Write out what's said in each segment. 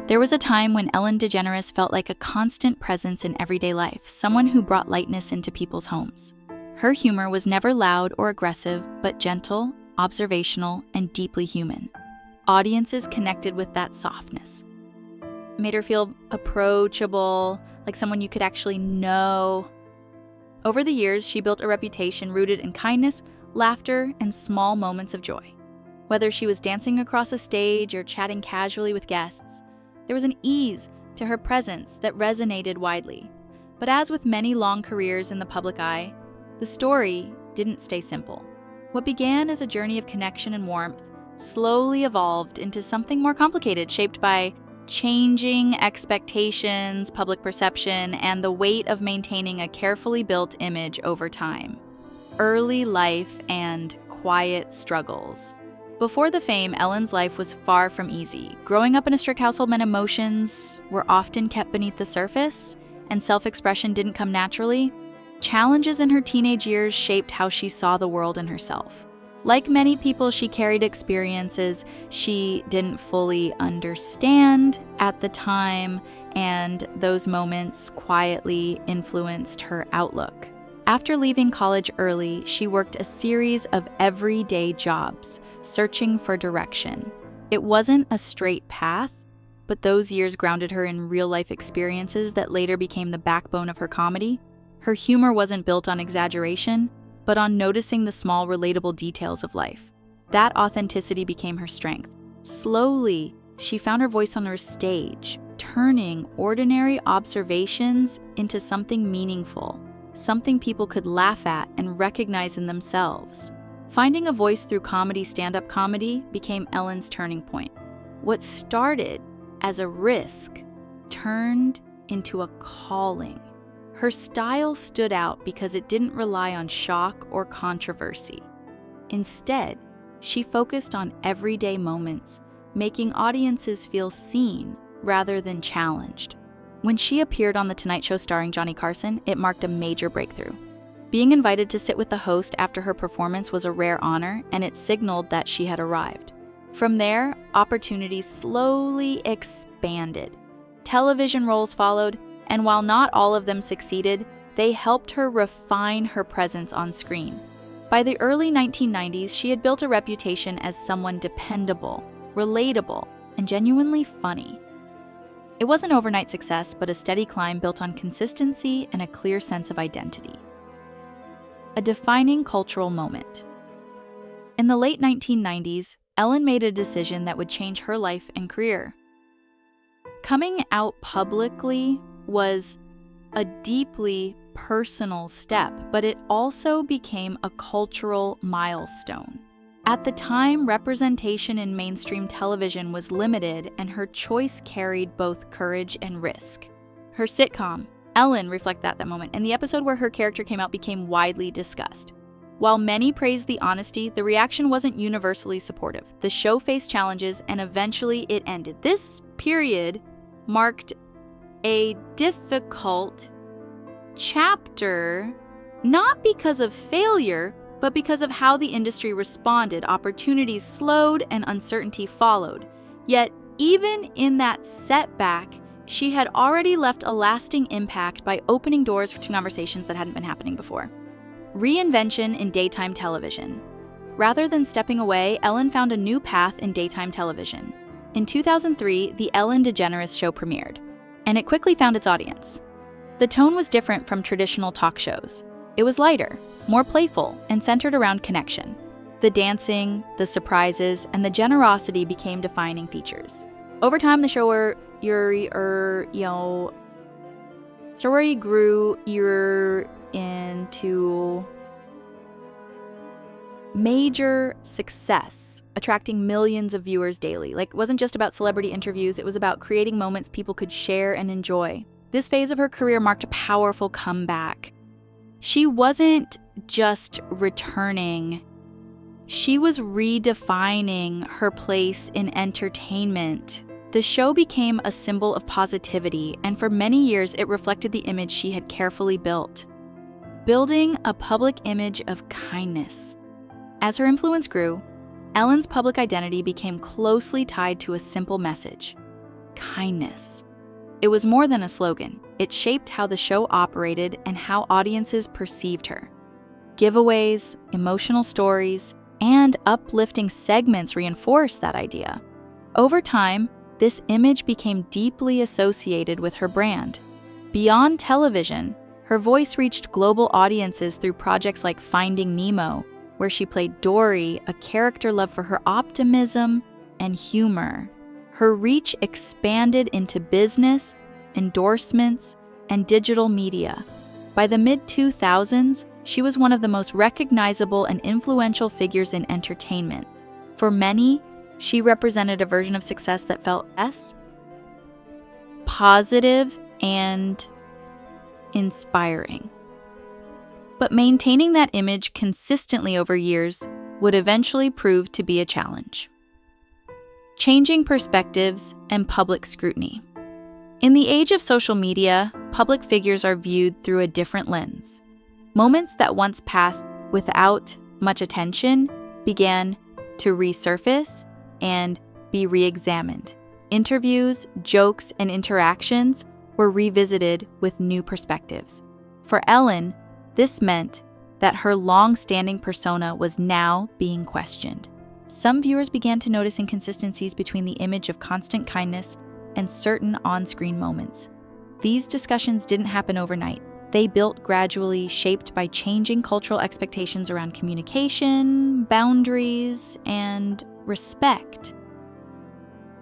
There was a time when Ellen DeGeneres felt like a constant presence in everyday life, someone who brought lightness into people's homes. Her humor was never loud or aggressive, but gentle, observational, and deeply human. Audiences connected with that softness. It made her feel approachable, like someone you could actually know. Over the years, she built a reputation rooted in kindness, laughter, and small moments of joy. Whether she was dancing across a stage or chatting casually with guests, there was an ease to her presence that resonated widely. But as with many long careers in the public eye, the story didn't stay simple. What began as a journey of connection and warmth slowly evolved into something more complicated, shaped by changing expectations, public perception, and the weight of maintaining a carefully built image over time. Early life and quiet struggles. Before the fame, Ellen's life was far from easy. Growing up in a strict household meant emotions were often kept beneath the surface, and self-expression didn't come naturally. Challenges in her teenage years shaped how she saw the world and herself. Like many people, she carried experiences she didn't fully understand at the time, and those moments quietly influenced her outlook. After leaving college early, she worked a series of everyday jobs, searching for direction. It wasn't a straight path, but those years grounded her in real-life experiences that later became the backbone of her comedy. Her humor wasn't built on exaggeration, but on noticing the small, relatable details of life. That authenticity became her strength. Slowly, she found her voice on her stage, turning ordinary observations into something meaningful, something people could laugh at and recognize in themselves. Finding a voice through comedy, stand-up comedy, became Ellen's turning point. What started as a risk turned into a calling. Her style stood out because it didn't rely on shock or controversy. Instead, she focused on everyday moments, making audiences feel seen rather than challenged. When she appeared on The Tonight Show starring Johnny Carson, it marked a major breakthrough. Being invited to sit with the host after her performance was a rare honor, and it signaled that she had arrived. From there, opportunities slowly expanded. Television roles followed, and while not all of them succeeded, they helped her refine her presence on screen. By the early 1990s, she had built a reputation as someone dependable, relatable, and genuinely funny. It was an overnight success, but a steady climb built on consistency and a clear sense of identity. A defining cultural moment. In the late 1990s, Ellen made a decision that would change her life and career. Coming out publicly was a deeply personal step, but it also became a cultural milestone. At the time, representation in mainstream television was limited, and her choice carried both courage and risk. Her sitcom, Ellen, reflected that moment, and the episode where her character came out became widely discussed. While many praised the honesty, the reaction wasn't universally supportive. The show faced challenges, and eventually it ended. This period marked a difficult chapter, not because of failure, but because of how the industry responded. Opportunities slowed and uncertainty followed. Yet, even in that setback, she had already left a lasting impact by opening doors to conversations that hadn't been happening before. Reinvention in daytime television. Rather than stepping away, Ellen found a new path in daytime television. In 2003, The Ellen DeGeneres Show premiered, and it quickly found its audience. The tone was different from traditional talk shows. It was lighter, more playful, and centered around connection. The dancing, the surprises, and the generosity became defining features. Over time, the show story grew into major success, attracting millions of viewers daily. It wasn't just about celebrity interviews, it was about creating moments people could share and enjoy. This phase of her career marked a powerful comeback. She wasn't just returning, she was redefining her place in entertainment. The show became a symbol of positivity, and for many years it reflected the image she had carefully built, building a public image of kindness. As her influence grew, Ellen's public identity became closely tied to a simple message: kindness. It was more than a slogan. It shaped how the show operated and how audiences perceived her. Giveaways, emotional stories, and uplifting segments reinforced that idea. Over time, this image became deeply associated with her brand. Beyond television, her voice reached global audiences through projects like Finding Nemo, where she played Dory, a character loved for her optimism and humor. Her reach expanded into business, endorsements, and digital media. By the mid-2000s, she was one of the most recognizable and influential figures in entertainment. For many, she represented a version of success that felt positive and inspiring. But maintaining that image consistently over years would eventually prove to be a challenge. Changing perspectives and public scrutiny. In the age of social media, public figures are viewed through a different lens. Moments that once passed without much attention began to resurface and be re-examined. Interviews, jokes, and interactions were revisited with new perspectives. For Ellen, this meant that her long-standing persona was now being questioned. Some viewers began to notice inconsistencies between the image of constant kindness and certain on-screen moments. These discussions didn't happen overnight. They built gradually, shaped by changing cultural expectations around communication, boundaries, and respect.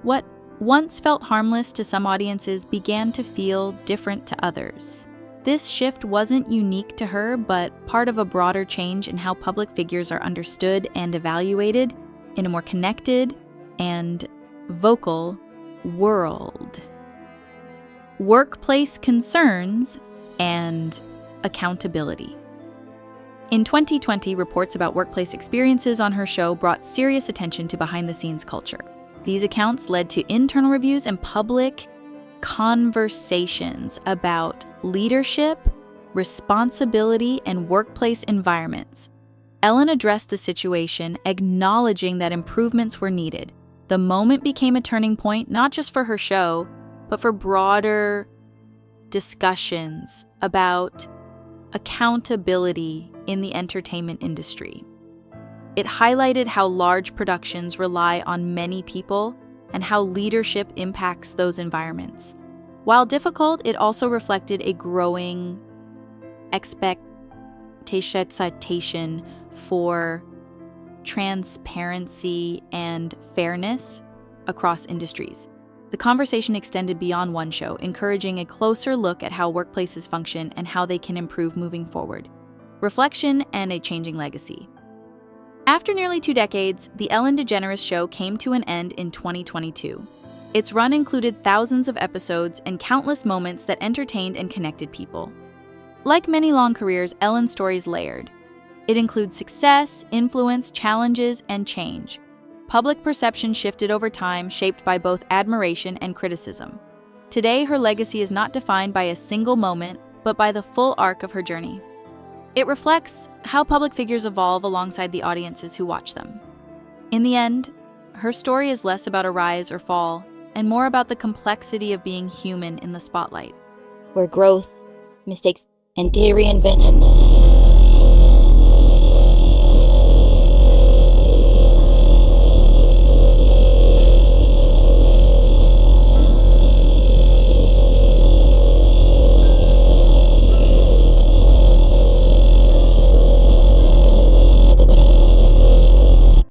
What once felt harmless to some audiences began to feel different to others. This shift wasn't unique to her, but part of a broader change in how public figures are understood and evaluated in a more connected and vocal world. Workplace concerns and accountability. In 2020, reports about workplace experiences on her show brought serious attention to behind-the-scenes culture. These accounts led to internal reviews and public conversations about leadership, responsibility, and workplace environments. Ellen addressed the situation, acknowledging that improvements were needed. The moment became a turning point, not just for her show, but for broader discussions about accountability in the entertainment industry. It highlighted how large productions rely on many people and how leadership impacts those environments. While difficult, it also reflected a growing expectation for transparency and fairness across industries. The conversation extended beyond one show, encouraging a closer look at how workplaces function and how they can improve moving forward. Reflection and a changing legacy. After nearly 2 decades, the Ellen DeGeneres show came to an end in 2022. Its run included thousands of episodes and countless moments that entertained and connected people. Like many long careers, Ellen's story is layered. It includes success, influence, challenges, and change. Public perception shifted over time, shaped by both admiration and criticism. Today, her legacy is not defined by a single moment, but by the full arc of her journey. It reflects how public figures evolve alongside the audiences who watch them. In the end, her story is less about a rise or fall, and more about the complexity of being human in the spotlight. Where growth, mistakes, and reinvention.